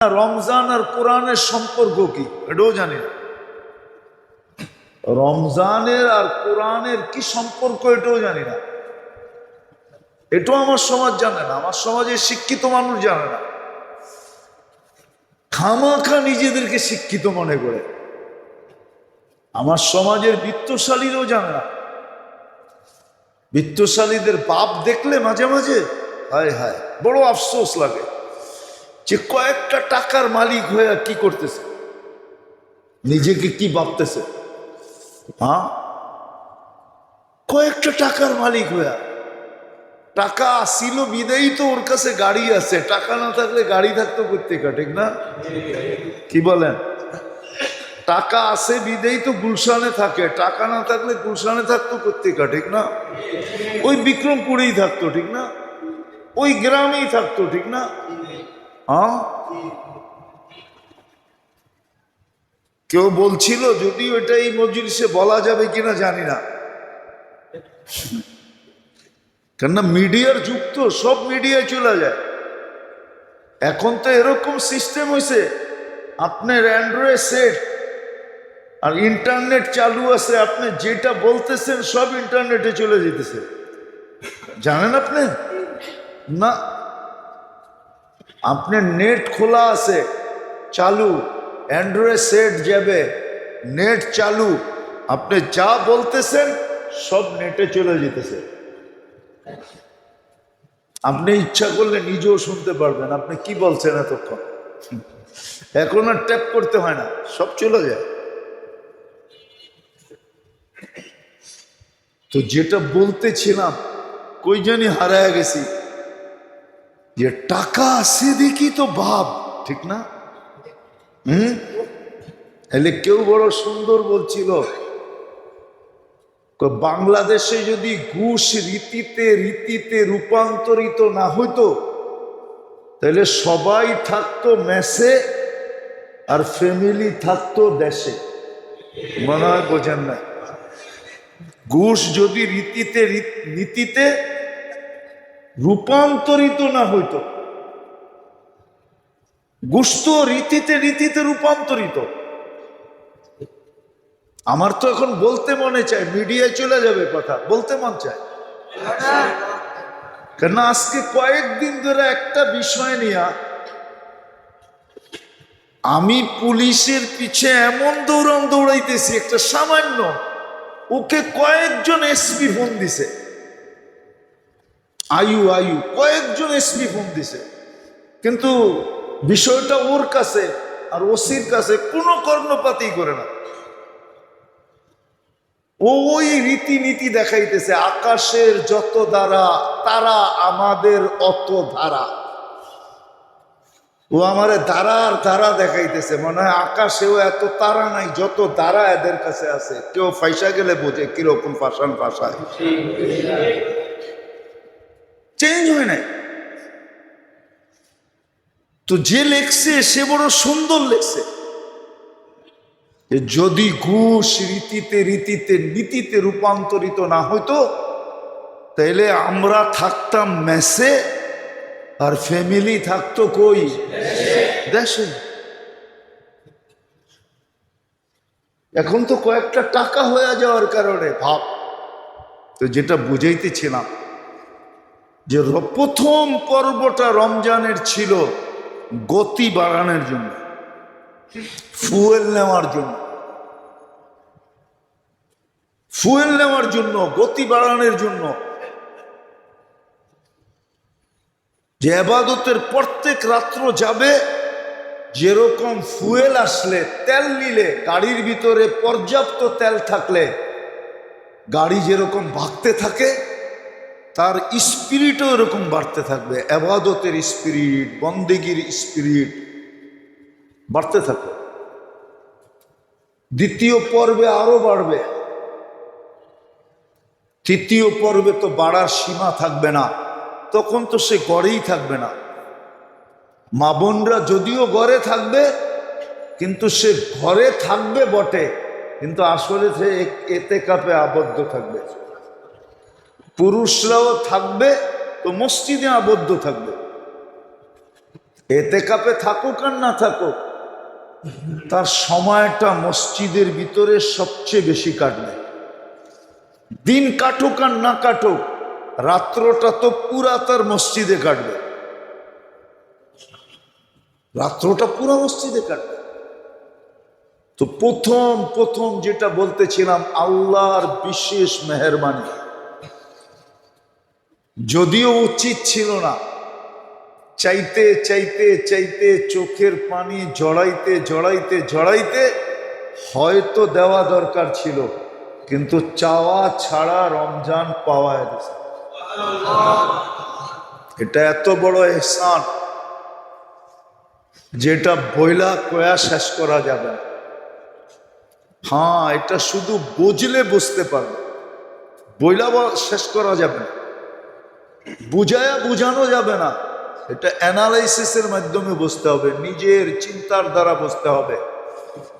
রমজান আর কোরআনের সম্পর্ক কি এটাও জানি না। রমজানের আর কোরআনের কি সম্পর্ক এটাও জানি না। এটাও আমার সমাজ জানে না, আমার সমাজে শিক্ষিত মানুষ জানে না। খামাখা নিজেদেরকে শিক্ষিত মনে করে। আমার সমাজের বিত্তশালীরাও জানে না। বিত্তশালীদের বাপ দেখলে মাঝে মাঝে হায় হায় বড় আফসোস লাগে যে কয়েকটা টাকার মালিক হয়ে কি করতেছে, নিজেকে কি ভাবতেছে। হ্যাঁ, কয়েকটা টাকার মালিক হয়ে, টাকা আসিল বিদায়ী তো ওর কাছে গাড়ি আছে, টাকা না থাকলে গাড়ি থাকতো কোথেকে, ঠিক না? কি বলেন? টাকা আছে বিদেই তো গুলশানে থাকে, টাকা না থাকলে গুলশানে থাকতো কোথেকে, ঠিক না? ওই বিক্রমপুরেই থাকতো, ঠিক না? ওই গ্রামেই থাকতো, ঠিক না? হ্যাঁ, কেউ বলছিল, যদিও এটা এই মজলিসে বলা যাবে কিনা জানি না, কেননা মিডিয়ার যুগ তো, সব মিডিয়ায় চলে যায়। এখন তো এরকম সিস্টেম হয়েছে, আপনার অ্যান্ড্রয়েড সেট আর ইন্টারনেট চালু আছে, আপনি যেটা বলতেছেন সব ইন্টারনেটে চলে যেতেছে। জানেন আপনি? না, আপনার নেট খোলা আছে, চালু, অ্যান্ড্রয়েড সেট যাবে, নেট চালু, আপনি যা বলতেছেন সব নেটে চলে যেতেছে। আপনি ইচ্ছা করলে নিজেও শুনতে পারবেন আপনি কি বলছেন এতক্ষণ। এখন আর ট্যাপ করতে হয় না, সব চলে যায়। তো যেটা বলতেছিলাম, কই জানি হারায় গেছি, যে টাকা আছে দেখি তো ভাব, ঠিক না? এলে কেউ বড় সুন্দর বলছিল, বাংলাদেশে যদি ঘুষ রীতিতে রীতিতে রূপান্তরিত না হইতো তাহলে সবাই থাকতো মেসে আর ফ্যামিলি থাকতো দেশে। মনে হয় বোঝেন না? ঘুষ যদি রীতিতে নীতিতে রূপান্তরিত না হইতো, ঘুষ তো রীতিতে রীতিতে রূপান্তরিত। আমার তো এখন বলতে মনে চায়, মিডিয়ায় চলে যাবে কথা, বলতে মন চায়, কেন আজকে কয়েকদিন ধরে একটা বিষয় নিয়ে আমি পুলিশের পিছে এমন দৌড়াইতেছি, একটা সামান্য, ওকে কয়েকজন এসপি ফোন দিছে, আয়ু কয়েকজন এসপি ফোন দিছে, কিন্তু বিষয়টা ওর কাছে আর ওসির কাছে কোনো কর্ণপাতই করে না। ওই রীতিনীতি দেখাইতেছে, আকাশের যত দ্বারা তারা আমাদের অত ধারা। ও আমারে ধারার ধারা দেখাইতেছে, মনে হয় আকাশেও এত তারা নাই যত ধারা এদের কাছে আছে। কেউ ফাইসা গেলে বোঝে কিরকম পাষাণ ভাষায়, চেঞ্জ হয় নাই। তো যে লেখছে সে বড় সুন্দর লেখছে, যদি ঘুষ রীতিতে রীতিতে নীতিতে রূপান্তরিত না হইতো তাইলে আমরা থাকতাম মেসে আর ফ্যামিলি থাকতো কই, দেশে। এখন তো কয়েকটা টাকা হয়ে যাওয়ার কারণে ভাব। তো যেটা বুঝাইতেছিলাম, যে প্রথম পর্বটা রমজানের ছিল গতি বাড়ানোর জন্য, ফুয়েল নেওয়ার জন্য, ফুয়েল নেওয়ার জন্য, গতি বাড়ানোর জন্য, যে ইবাদতের প্রত্যেক রাত্র যাবে, যেরকম ফুয়েল আসলে, তেল নিলে, গাড়ির ভিতরে পর্যাপ্ত তেল থাকলে গাড়ি যেরকম ভাগতে থাকে, তার স্পিরিটও এরকম বাড়তে থাকবে। ইবাদতের স্পিরিট, বন্দেগীর স্পিরিট বাড়তে থাকবে। দ্বিতীয় পর্বে আরো বাড়বে, তৃতীয় পর্বে তো বাড়ার সীমা থাকবে না, তখন তো সে গড়েই থাকবে না। মা বোনরা যদিও ঘরে থাকবে, কিন্তু সে ঘরে থাকবে বটে, কিন্তু আসলে সে এতেকাফে আবদ্ধ থাকবে। পুরুষরাও থাকবে তো মসজিদে আবদ্ধ থাকবে। এতেকাফে থাকুক আর না থাকুক, তার সময়টা মসজিদের ভিতরে সবচেয়ে বেশি কাটবে। দিন কাটুক আর না কাটুক, রাত্রটা তো পুরা তার মসজিদে কাটবে, রাত্রটা পুরা মসজিদে কাটবে। তো প্রথম যেটা বলতেছিলাম, আল্লাহর বিশেষ মেহেরবানি। যদিও উচিত ছিল না, চাইতে চাইতে চাইতে চোখের পানি জড়াইতে হয়তো দেওয়া দরকার ছিল, কিন্তু চাওয়া ছাড়া রমজান পাওয়া গেছে। এটা এত বড় ইহসান যেটা বইলা কয়া শেষ করা যাবে না। হ্যাঁ, এটা শুধু বুঝলে বুঝতে পারবে, বইলা শেষ করা যাবে না, বুঝায়া বুঝানো যাবে না। এটা অ্যানালাইসিসের মাধ্যমে বুঝতে হবে, নিজের চিন্তার দ্বারা বুঝতে হবে।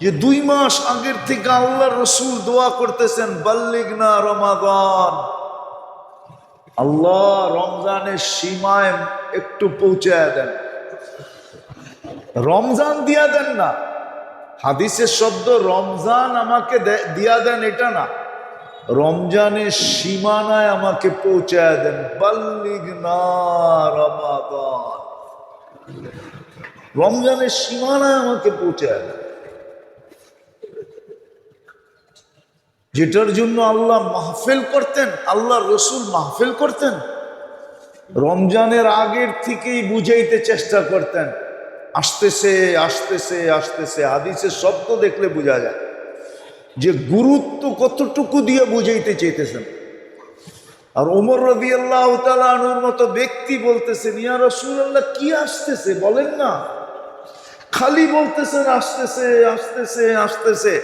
যে 2 মাস আগের থেকে আল্লাহ রসুল দোয়া করতেছেন, বাল্লিগনা রমাদান, আল্লাহ রমজানের সীমায় একটু পৌঁছায় দেন। রমজান দিয়া দেন না, হাদিসের শব্দ রমজান আমাকে দিয়া দেন এটা না, রমজানের সীমানায় আমাকে পৌঁছায় দেন। বাল্লিগনা রমাদান, রমজানের সীমানায় আমাকে পৌঁছায় দেন। যেটার জন্য আল্লাহ মাহফিল করতেন, আল্লাহ রসুল মাহফিল করতেন, রমজানের আগের থেকেই বুঝাইতে চেষ্টা করতেন, আসতেছে আসতেছে আসতেছে। হাদিসের শব্দ দেখলে বোঝা যায় যে গুরুত্ব কতটুকু দিয়ে বুঝাইতে চাইতেছেন। আর ওমর রাদিয়াল্লাহু তাআলা আনহুর মতো ব্যক্তি বলতেছেন, ইয়া রাসূলুল্লাহ কি আসতেছে বলেন না, খালি বলতেছেন আসতেছে আসতেছে আসতেছে।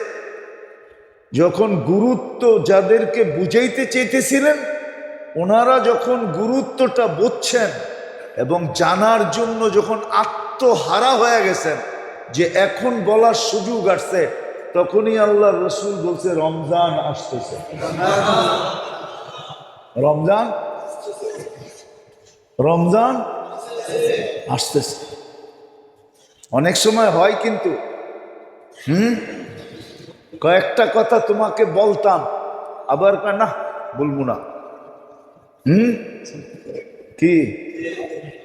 যখন গুরুত্ব যাদেরকে বুঝাইতে চেয়েছিলেন, ওনারা যখন গুরুত্বটা বুঝছেন এবং জানার জন্য যখন আত্মহারা হয়ে গেছেন যে এখন বলার সুযোগ আসছে, তখনই আল্লাহ রসুল বলছে রমজান আসতেছে, রমজান রমজান আসতেছে। অনেক সময় হয় কিন্তু কয়েকটা কথা তোমাকে বলতাম, আবার না বলবো না। কি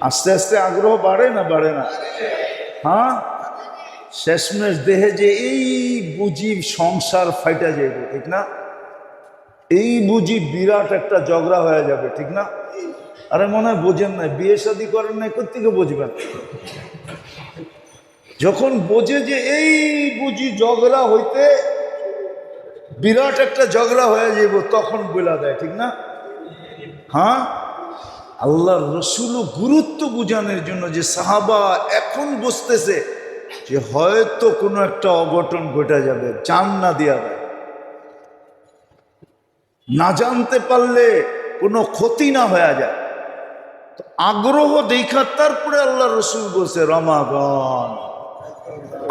আস্তে আস্তে আগ্রহ বাড়ে না বাড়ে না? হ্যাঁ, শেষমেশ দেহে যে এই বুঝি সংসার ফাইটা যাইবে, ঠিক না? এই বুঝি বিরাট একটা ঝগড়া হয়ে যাবে, ঠিক না? আরে মনে হয় বোঝেন না, বিয়ে শাদী করেন নাই, কোত্থেকে বুঝবেন? যখন বোঝে যে এই বুঝি ঝগড়া হইতে বিরাট একটা ঝগড়া হয়ে যাইব, তখন বলা দেয়, ঠিক না? হ্যাঁ, আল্লাহর রসুলও গুরুত্ব বুঝানোর জন্য যে সাহাবা এখন বুঝতেছে যে হয়তো কোনো একটা অঘটন ঘটে যাবে, জান না দিয়া দেয়, না জানতে পারলে কোনো ক্ষতি না হয়ে যায়। তো আগ্রহ দেখা তারপরে আল্লাহ রসুল বলছে রমাদান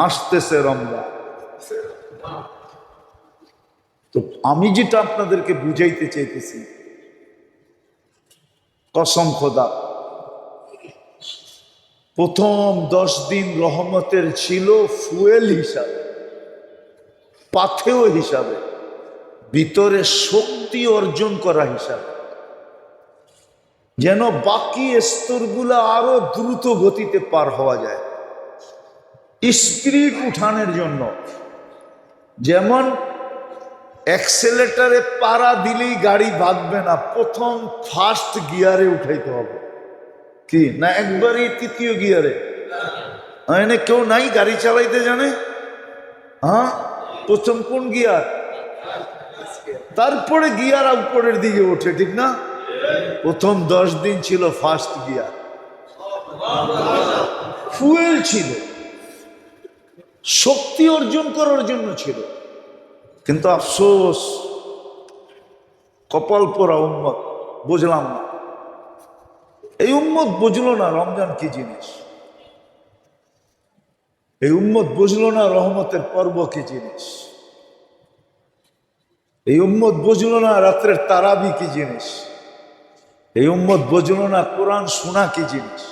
আসতেছে, রমজান। তো আমি যেটা আপনাদেরকে বুঝাইতে চাইতেছি, কসম খোদা, প্রথম 10 দিন রহমতের ছিল ফুয়েল হিসাবে, পাথেয় হিসাবে, ভিতরে শক্তি অর্জন করা হিসাবে, যেন বাকি স্তরগুলা আরো দ্রুত গতিতে পার হওয়া যায়, স্পিড উঠানোর জন্য। যেমন অ্যাক্সেলেটারে পাড়া দিলেই গাড়ি ভাগবে না, প্রথম ফার্স্ট গিয়ারে উঠাইতে হবে, কি না একবারই 3য় গিয়ারে? এনে কেউ নাই গাড়ি চালাইতে জানে? হ্যাঁ, প্রথম কোন গিয়ার, তারপরে গিয়ার উপরের দিকে ওঠে, ঠিক না? প্রথম 10 দিন ছিল ফার্স্ট গিয়ার, ফুয়েল ছিল, শক্তি অর্জন করার জন্য ছিল। কিন্তু আফসোস, কপাল পোড়া উম্মত বুঝলাম না। এই উম্মত বুঝলো না রমজান কি জিনিস, এই উম্মত বুঝলো না রহমতের পর্ব কি জিনিস, এই উম্মত বুঝলো না রাত্রের তারাবি কি জিনিস, এই উম্মত বুঝলো না কোরআন শোনা কি জিনিস।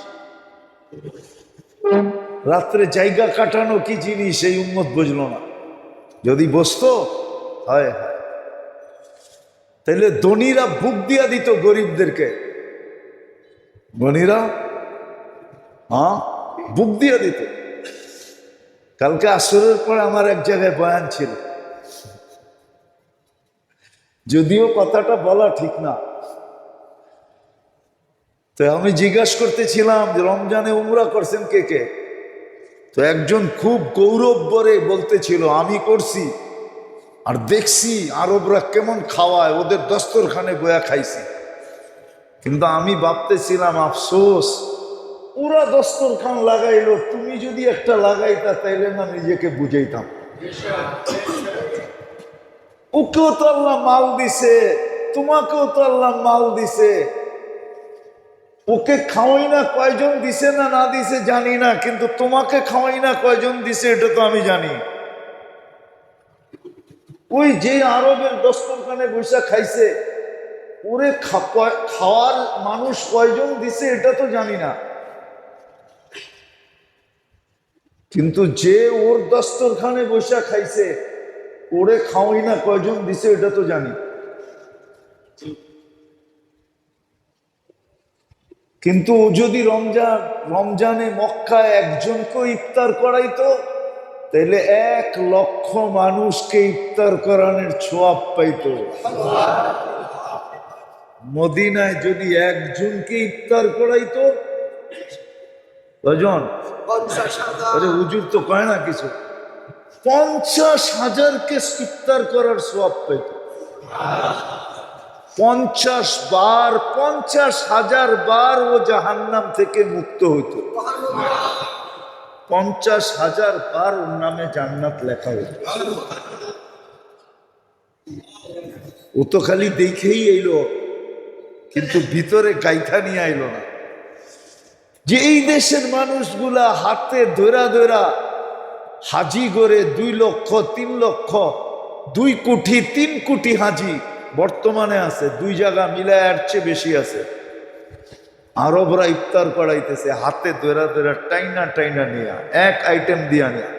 রাত্রে জায়গা কাটানো কি জিনিস সেই উম্মত বুঝলো না। যদি বসতো হয় হয়, তাহলে ধনীরা বুক দিয়া দিত গরিবদেরকে। ধনীরা হ্যাঁ বুক দিয়া দিত। কালকে আসরের পর আমার এক জায়গায় বয়ান ছিল, যদিও কথাটা বলা ঠিক না। তো আমি জিজ্ঞাসা করতেছিলাম যে রমজানে উমরা করছেন কে কে? তো একজন খুব গৌরব ভরে বলতেছিল আমি করছি, আর দেখছি আরবরা কেমন খাওয়ায়, ওদের দস্তরখানে বয়া খাইছি। কিন্তু আমি ভাবতেছিলাম আফসোস, পুরা দস্তরখান লাগাইলো, তুমি যদি একটা লাগাইতা তাইলে না নিজেকে বুঝাইতাম। ওকেও তো আল্লাহ মাল দিছে, তোমাকেও তো আল্লাহ মাল দিছে। ওকে খাওয়াই না কয়জন দিছে না না দিছে জানি না, কিন্তু তোমাকে খাওয়াই না কয়জন দিছে এটা তো আমি জানি। ওই যে আরবের দস্তরখানে বৈশা খাইছে, ওরে খাওয়ার মানুষ কয়জন দিছে এটা তো জানি না, কিন্তু যে ওর দস্তরখানে বৈশা খাইছে ওরে খাওয়াই না কয়জন দিছে এটা তো জানি। কিন্তু ও যদি রমজানে মক্কায় একজনকে ইফতার করাইতো, তাহলে 1,00,000 মানুষকে ইফতার করানোর ছোয়াব পাইতো। মদিনায় যদি একজনকে ইফতার করাইতো, কজন? আরে হুজুর তো কয় না কিছু, 50,000কে ইফতার করার ছোয়াব পাইতো। 50 বার, 50,000 বার ও জাহান্নাম থেকে মুক্ত হইতো। 50,000 বার ওর নামে জান্নাত লেখা হইতো। ও তো খালি দেখেই এলো, কিন্তু ভিতরে গাইথা নিয়ে আইলো না। যে এই দেশের মানুষগুলা হাতে ধরা ধরা হাজি করে 2 লক্ষ 3 লক্ষ 2 কোটি 3 কোটি হাজি বর্তমানে আছে, 2 জায়গা মিলায় এর চেয়ে বেশি আছে। আরবরা ইফতার করাইতেছে হাতে ধরা ধরা টাইনা টাইনা নিয়া, এক আইটেম দিয়া নিয়া,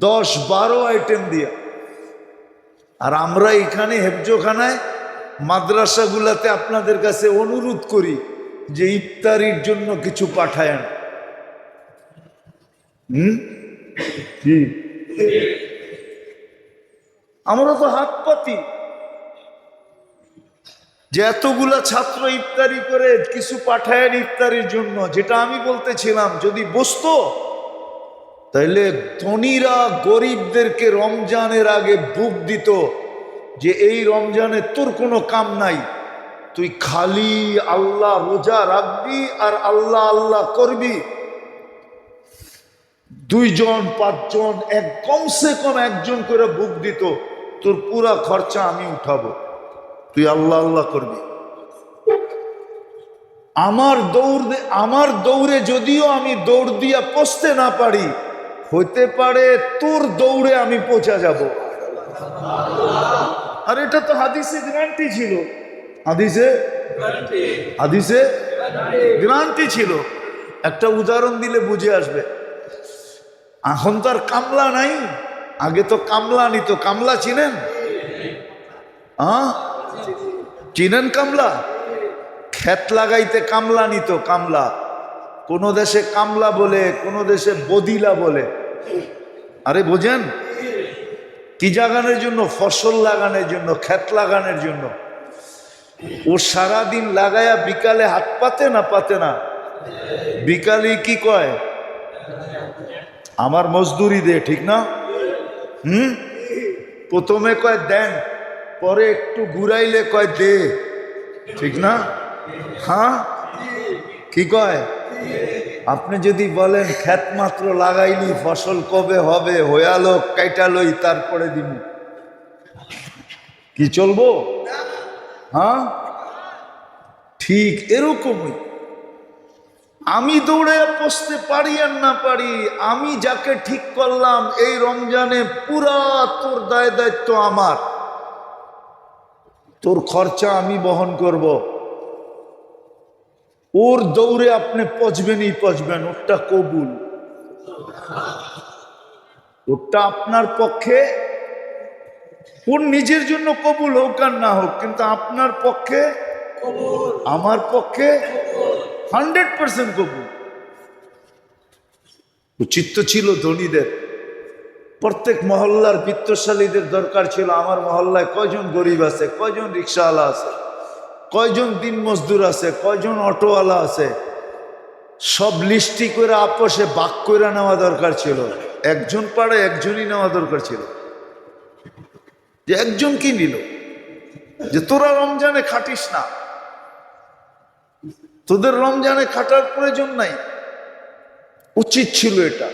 10-12 আইটেম দিয়া। আর আমরা এখানে হেফজোখানায় মাদ্রাসাগুলাতে আপনাদের কাছে অনুরোধ করি যে ইফতারির জন্য কিছু পাঠায়েন। কি আমরা তো হাত পাতি যে এতগুলা ছাত্র ইফতারি করে কিছু পাঠায়েন ইফতারির জন্য। যেটা আমি বলতেছিলাম, যদি বসতো তাইলে ধনীরা গরিবদেরকে রমজানের আগে বুক দিত যে এই রমজানে তোর কোনো কাম নাই, তুই খালি আল্লাহ রোজা রাখবি আর আল্লাহ আল্লাহ করবি। 2 জন 5 জন কমসে কম একজন করে বুক দিত, তোর পুরা খরচা আমি উঠাবো, তুই আল্লাহ আল্লাহ করবি। আমার দৌড়ে যদিও আমি দৌড় দিয়া পৌঁছতে না পারি, হইতে পারে তোর দৌড়ে আমি পৌঁছা যাব। আর এটা তো হাদিসে গ্যারান্টি ছিল, হাদিসে গ্যারান্টি ছিল। একটা উদাহরণ দিলে বুঝে আসবে। এখন তো আর কামলা নাই, আগে তো কামলা নিত। কামলা চিনেন? চিনেন কামলা? ক্ষেত লাগাইতে কামলা নিত। কামলা কোন দেশে কামলা বলে, কোন দেশে বদিলা বলে। আরে বোঝেন? কি জাগানোর জন্য? ফসল লাগানোর জন্য, ক্ষেত লাগানোর জন্য। ও সারাদিন লাগায়া বিকালে হাত পাতে না পাতে না? বিকালে কি কয়? আমার মজদুরি দে, ঠিক না? প্রথমে কয় দেন, পরে একটু ঘুরাইলে কয় দে, ঠিক না? হ্যাঁ, কি কয়? আপনি যদি বলেন ক্ষেত মাত্র লাগাইলি, ফসল কবে হবে, হয়ালো কাইটালই তারপরে দিব, কি চলবো? হ্যাঁ, ঠিক এরকমই। আমি দৌড়ে পৌঁছতে পারি আর না পারি, আমি যাকে ঠিক করলাম এই রমজানে পুরা তোর দায় দায়িত্ব আমার, তোর খরচা আমি বহন করব। ওর দৌড়ে আপনি পচবেনই পচবেন, ওরটা কবুল। ওরটা আপনার পক্ষে, ওর নিজের জন্য কবুল হোক আর না হোক, কিন্তু আপনার পক্ষে, আমার পক্ষে 100% কবুল। উচিত তো ছিল ধনীদের, প্রত্যেক মহল্লার বিত্তশালীদের দরকার ছিল, আমার মহল্লায় কয়জন গরিব আছে, কয়জন রিক্সাওয়ালা আছে, কয়জন দিন মজদুর আছে, কয়জন অটোওয়ালা আছে, সব লিস্টি করে আপোষে বাক করে নেওয়া দরকার ছিল। একজন পাড়ে একজনই নেওয়া দরকার ছিল, যে একজন কি নিল, যে তোরা রমজানে খাটিস না, তোদের রমজানে খাটার প্রয়োজন নাই। উচিত ছিল এটা।